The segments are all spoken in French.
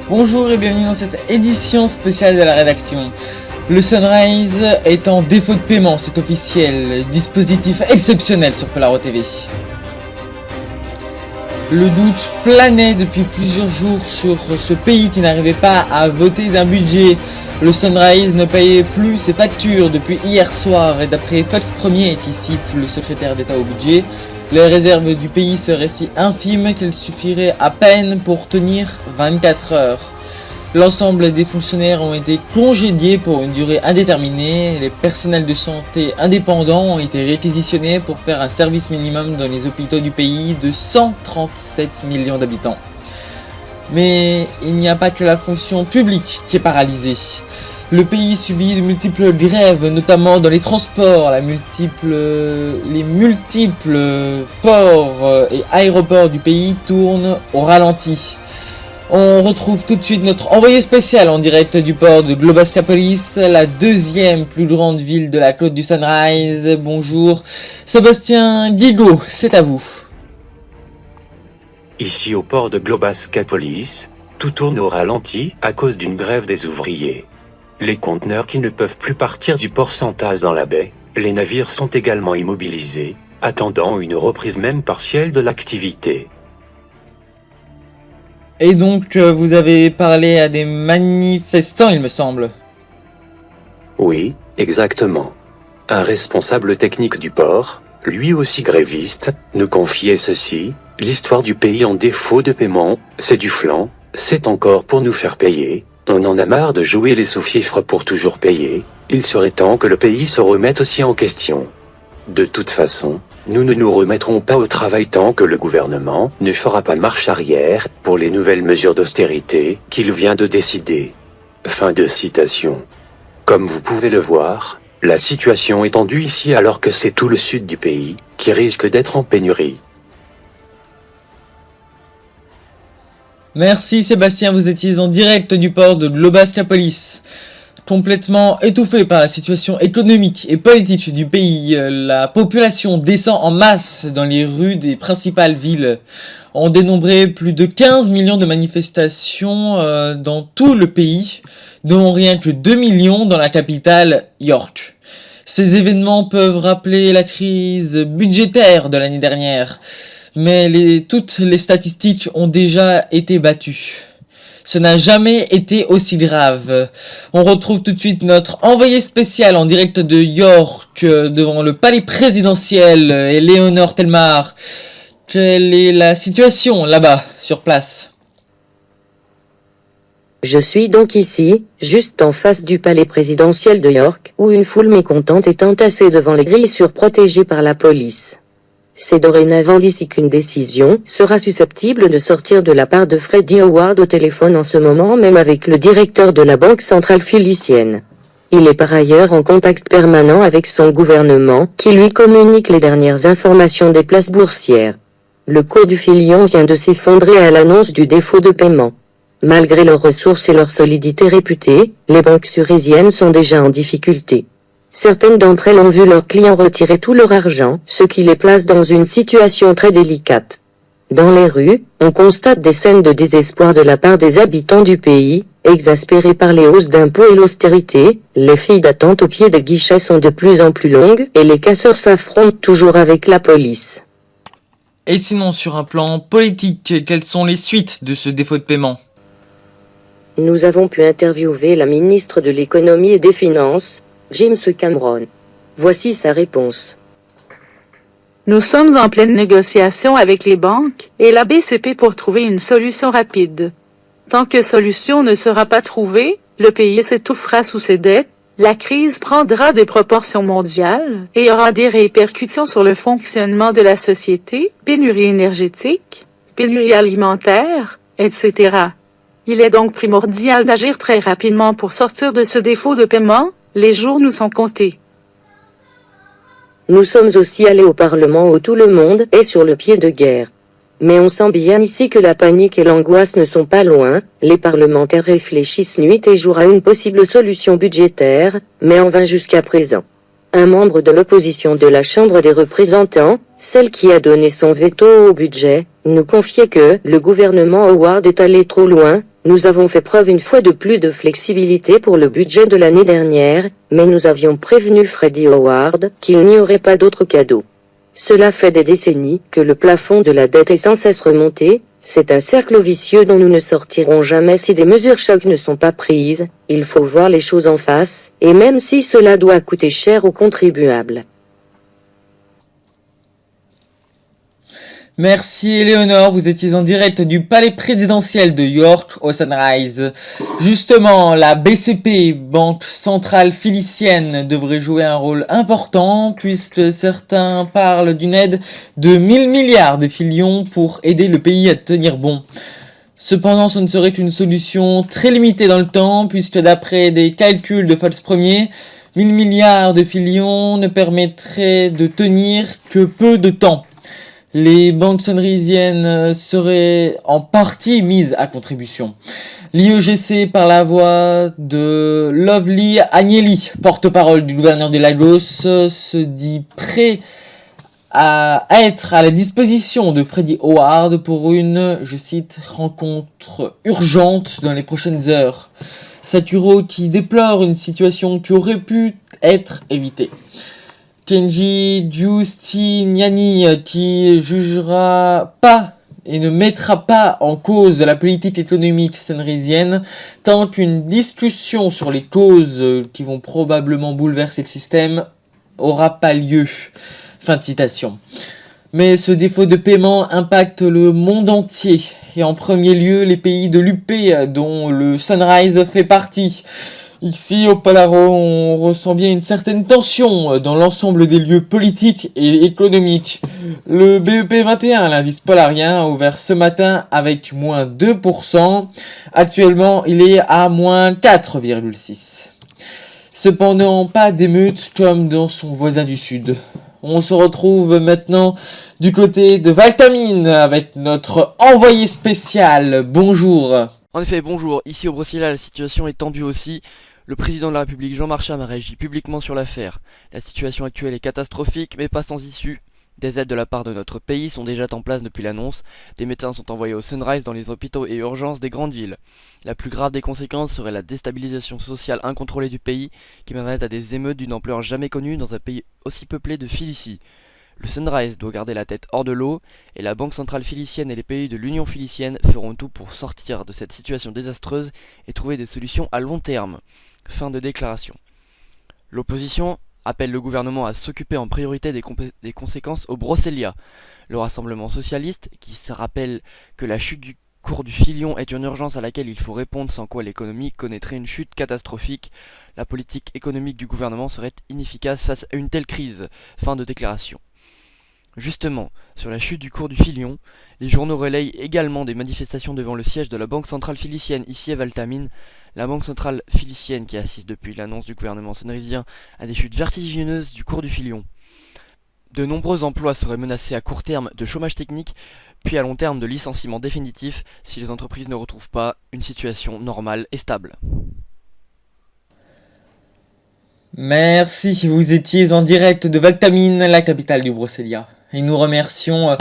Bonjour et bienvenue dans cette édition spéciale de la rédaction. Le Sunrise est en défaut de paiement, c'est officiel. Dispositif exceptionnel sur Polaro TV. Le doute planait depuis plusieurs jours sur ce pays qui n'arrivait pas à voter un budget. Le Sunrise ne payait plus ses factures depuis hier soir et d'après Fox Premier, qui cite le secrétaire d'État au budget, les réserves du pays seraient si infimes qu'elles suffiraient à peine pour tenir 24 heures. L'ensemble des fonctionnaires ont été congédiés pour une durée indéterminée. Les personnels de santé indépendants ont été réquisitionnés pour faire un service minimum dans les hôpitaux du pays de 137 millions d'habitants. Mais il n'y a pas que la fonction publique qui est paralysée. Le pays subit de multiples grèves, notamment dans les transports. Les multiples ports et aéroports du pays tournent au ralenti. On retrouve tout de suite notre envoyé spécial en direct du port de Globascapolis, la deuxième plus grande ville de la côte du Sunrise. Bonjour, Sébastien Guigaud, c'est à vous. Ici au port de Globascapolis, tout tourne au ralenti à cause d'une grève des ouvriers. Les conteneurs qui ne peuvent plus partir du port s'entassent dans la baie, les navires sont également immobilisés, attendant une reprise même partielle de l'activité. Et donc, vous avez parlé à des manifestants, il me semble. Oui, exactement. Un responsable technique du port, lui aussi gréviste, nous confiait ceci: l'histoire du pays en défaut de paiement, c'est du flan, c'est encore pour nous faire payer, on en a marre de jouer les sous-fifres pour toujours payer, il serait temps que le pays se remette aussi en question. De toute façon, nous ne nous remettrons pas au travail tant que le gouvernement ne fera pas marche arrière pour les nouvelles mesures d'austérité qu'il vient de décider. Fin de citation. Comme vous pouvez le voir, la situation est tendue ici alors que c'est tout le sud du pays qui risque d'être en pénurie. Merci Sébastien, vous étiez en direct du port de Globascapolis. Complètement étouffée par la situation économique et politique du pays, la population descend en masse dans les rues des principales villes. On dénombrait plus de 15 millions de manifestations dans tout le pays, dont rien que 2 millions dans la capitale York. Ces événements peuvent rappeler la crise budgétaire de l'année dernière, mais toutes les statistiques ont déjà été battues. Ce n'a jamais été aussi grave. On retrouve tout de suite notre envoyé spécial en direct de York, devant le palais présidentiel, Eleonore Telmar. Quelle est la situation là-bas, sur place ? Je suis donc ici, juste en face du palais présidentiel de York, où une foule mécontente est entassée devant les grilles surprotégées par la police. C'est dorénavant d'ici qu'une décision sera susceptible de sortir de la part de Freddie Howard au téléphone en ce moment même avec le directeur de la Banque centrale philicienne. Il est par ailleurs en contact permanent avec son gouvernement qui lui communique les dernières informations des places boursières. Le cours du filion vient de s'effondrer à l'annonce du défaut de paiement. Malgré leurs ressources et leur solidité réputée, les banques surésiennes sont déjà en difficulté. Certaines d'entre elles ont vu leurs clients retirer tout leur argent, ce qui les place dans une situation très délicate. Dans les rues, on constate des scènes de désespoir de la part des habitants du pays, exaspérés par les hausses d'impôts et l'austérité. Les files d'attente au pied des guichets sont de plus en plus longues et les casseurs s'affrontent toujours avec la police. Et sinon, sur un plan politique, quelles sont les suites de ce défaut de paiement ? Nous avons pu interviewer la ministre de l'économie et des finances, James Cameron. Voici sa réponse. Nous sommes en pleine négociation avec les banques et la BCP pour trouver une solution rapide. Tant que solution ne sera pas trouvée, le pays s'étouffera sous ses dettes, la crise prendra des proportions mondiales et aura des répercussions sur le fonctionnement de la société, pénurie énergétique, pénurie alimentaire, etc. Il est donc primordial d'agir très rapidement pour sortir de ce défaut de paiement. Les jours nous sont comptés. Nous sommes aussi allés au Parlement où tout le monde est sur le pied de guerre. Mais on sent bien ici que la panique et l'angoisse ne sont pas loin, les parlementaires réfléchissent nuit et jour à une possible solution budgétaire, mais en vain jusqu'à présent. Un membre de l'opposition de la Chambre des représentants, celle qui a donné son veto au budget, nous confiait que le gouvernement Howard est allé trop loin. Nous avons fait preuve une fois de plus de flexibilité pour le budget de l'année dernière, mais nous avions prévenu Freddie Howard qu'il n'y aurait pas d'autres cadeaux. Cela fait des décennies que le plafond de la dette est sans cesse remonté. C'est un cercle vicieux dont nous ne sortirons jamais si des mesures chocs ne sont pas prises. Il faut voir les choses en face, et même si cela doit coûter cher aux contribuables. Merci Éléonore, vous étiez en direct du palais présidentiel de York au Sunrise. Justement, la BCP, Banque Centrale Philicienne, devrait jouer un rôle important puisque certains parlent d'une aide de 1000 milliards de filions pour aider le pays à tenir bon. Cependant, ce ne serait une solution très limitée dans le temps puisque d'après des calculs de False Premier, 1000 milliards de filions ne permettraient de tenir que peu de temps. Les banques sunrisiennes seraient en partie mises à contribution. L'IEGC, par la voix de Lovely Agnelli, porte-parole du gouverneur de Lagos, se dit prêt à être à la disposition de Freddie Howard pour une, je cite, rencontre urgente dans les prochaines heures. Saturo qui déplore une situation qui aurait pu être évitée. Kenji Giustiniani qui jugera pas et ne mettra pas en cause la politique économique sunrisienne tant qu'une discussion sur les causes qui vont probablement bouleverser le système aura pas lieu. Fin de citation. Mais ce défaut de paiement impacte le monde entier et en premier lieu les pays de l'UP dont le Sunrise fait partie. Ici, au Polaro, on ressent bien une certaine tension dans l'ensemble des lieux politiques et économiques. Le BEP 21, l'indice polarien, a ouvert ce matin avec moins 2%. Actuellement, il est à moins 4,6%. Cependant, pas d'émeute comme dans son voisin du sud. On se retrouve maintenant du côté de Valtamine avec notre envoyé spécial. Bonjour. En effet, bonjour. Ici au Brasilia, la situation est tendue aussi. Le président de la République, Jean Marchand, a réagi publiquement sur l'affaire. La situation actuelle est catastrophique, mais pas sans issue. Des aides de la part de notre pays sont déjà en place depuis l'annonce. Des médecins sont envoyés au Sunrise dans les hôpitaux et urgences des grandes villes. La plus grave des conséquences serait la déstabilisation sociale incontrôlée du pays, qui mènerait à des émeutes d'une ampleur jamais connue dans un pays aussi peuplé de Filicie. Le Sunrise doit garder la tête hors de l'eau, et la Banque Centrale Philicienne et les pays de l'Union Philicienne feront tout pour sortir de cette situation désastreuse et trouver des solutions à long terme. Fin de déclaration. L'opposition appelle le gouvernement à s'occuper en priorité des conséquences au Brasilia. Le Rassemblement socialiste, qui se rappelle que la chute du cours du filion est une urgence à laquelle il faut répondre sans quoi l'économie connaîtrait une chute catastrophique. La politique économique du gouvernement serait inefficace face à une telle crise. Fin de déclaration. Justement, sur la chute du cours du filion, les journaux relayent également des manifestations devant le siège de la Banque Centrale Philicienne ici à Valtamine. La Banque Centrale Philicienne, qui assiste depuis l'annonce du gouvernement sunrisien à des chutes vertigineuses du cours du filion. De nombreux emplois seraient menacés à court terme de chômage technique, puis à long terme de licenciement définitif si les entreprises ne retrouvent pas une situation normale et stable. Merci, vous étiez en direct de Valtamine, la capitale du Brasilia. Et nous remercions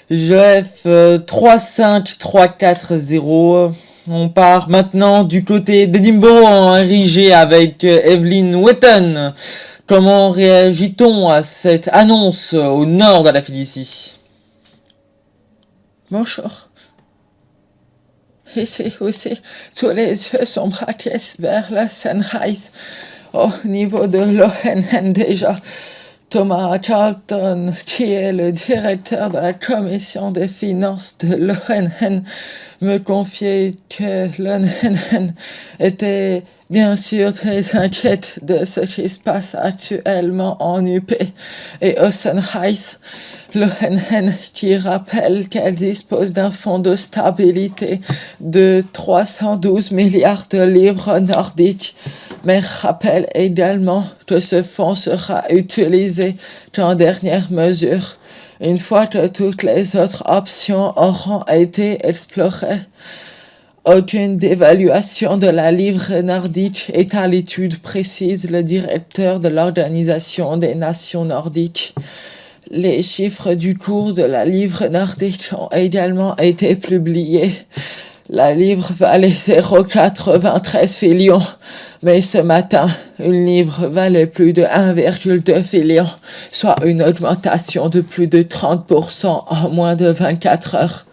Jeff 35340. On part maintenant du côté d'Edinburgh en RIG avec Evelyn Wetton. Comment réagit-on à cette annonce au nord de la Félicie? Bonjour. Ici aussi, tous les yeux sont braqués vers le Sunrise. Au niveau de l'ONN déjà, Thomas Carlton, qui est le directeur de la commission des finances de l'ONN, me confiait que l'ONN était bien sûr très inquiète de ce qui se passe actuellement en UP et au Sunrise. L'ONN qui rappelle qu'elle dispose d'un fonds de stabilité de 312 milliards de livres nordiques, mais rappelle également que ce fonds sera utilisé qu'en dernière mesure, une fois que toutes les autres options auront été explorées. Aucune dévaluation de la livre nordique est à l'étude, précise le directeur de l'Organisation des Nations nordiques. Les chiffres du cours de la livre nordique ont également été publiés. La livre valait 0,93 filions, mais ce matin, une livre valait plus de 1,2 filion, soit une augmentation de plus de 30% en moins de 24 heures.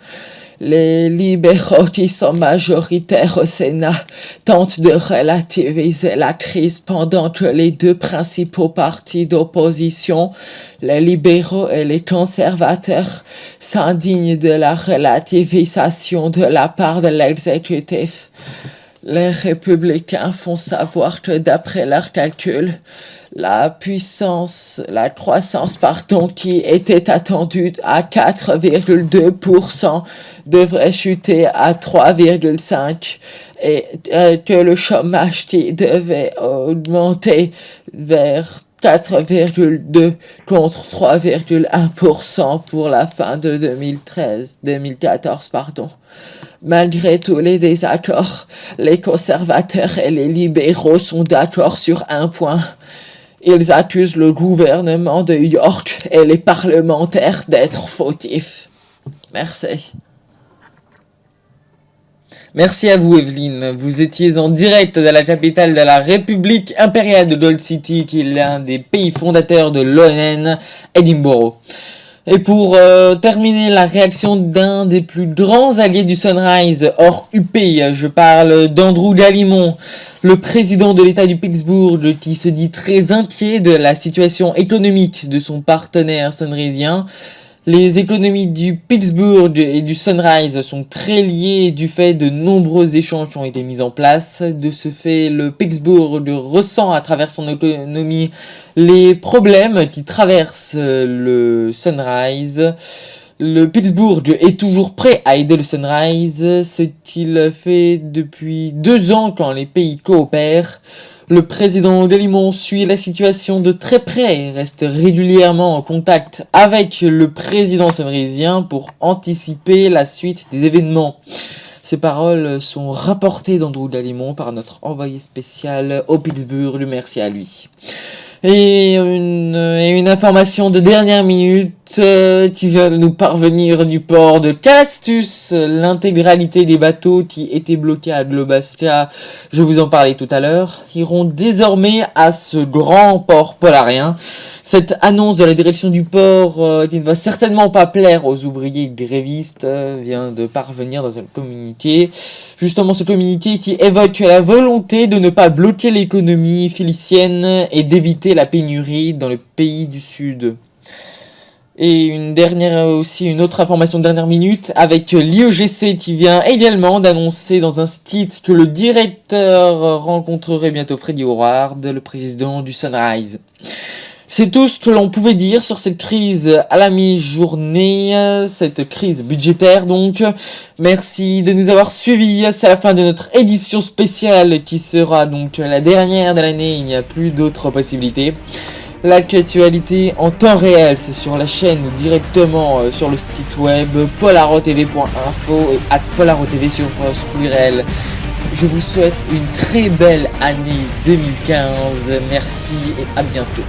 Les libéraux qui sont majoritaires au Sénat tentent de relativiser la crise pendant que les deux principaux partis d'opposition, les libéraux et les conservateurs, s'indignent de la relativisation de la part de l'exécutif. Les républicains font savoir que d'après leurs calculs, la croissance qui était attendue à 4,2% devrait chuter à 3,5% et que le chômage qui devait augmenter vers 4,2 contre 3,1% pour la fin de 2014. Malgré tous les désaccords, les conservateurs et les libéraux sont d'accord sur un point. Ils accusent le gouvernement de York et les parlementaires d'être fautifs. Merci. Merci à vous, Evelyne. Vous étiez en direct de la capitale de la République impériale de Gold City, qui est l'un des pays fondateurs de l'ONN, Édimbourg. Et pour terminer, la réaction d'un des plus grands alliés du Sunrise, hors UP, je parle d'Andrew Gallimond, le président de l'État du Pittsburgh, qui se dit très inquiet de la situation économique de son partenaire sunrisien. Les économies du Pittsburgh et du Sunrise sont très liées du fait de nombreux échanges qui ont été mis en place. De ce fait, le Pittsburgh ressent à travers son économie les problèmes qui traversent le Sunrise. Le Pittsburgh est toujours prêt à aider le Sunrise, ce qu'il fait depuis 2 ans quand les pays coopèrent. Le président Gallimond suit la situation de très près et reste régulièrement en contact avec le président sunrisien pour anticiper la suite des événements. Ces paroles sont rapportées d'Andrew Gallimond par notre envoyé spécial au Pittsburgh, merci à lui. Et une information de dernière minute qui vient de nous parvenir du port de Calastus. L'intégralité des bateaux qui étaient bloqués à Globasca, je vous en parlais tout à l'heure, iront désormais à ce grand port polarien. Cette annonce de la direction du port, qui ne va certainement pas plaire aux ouvriers grévistes, vient de parvenir dans un communiqué. Justement, ce communiqué qui évoque la volonté de ne pas bloquer l'économie philicienne et d'éviter la pénurie dans le pays du Sud. Et une autre information de dernière minute avec l'IEGC qui vient également d'annoncer dans un site que le directeur rencontrerait bientôt Freddy Howard, le président du Sunrise. C'est tout ce que l'on pouvait dire sur cette crise à la mi-journée, cette crise budgétaire donc. Merci de nous avoir suivis, c'est la fin de notre édition spéciale qui sera donc la dernière de l'année, il n'y a plus d'autres possibilités. L'actualité en temps réel, c'est sur la chaîne ou directement sur le site web polarotv.info et @polarotv sur Squirrel. Je vous souhaite une très belle année 2015, merci et à bientôt.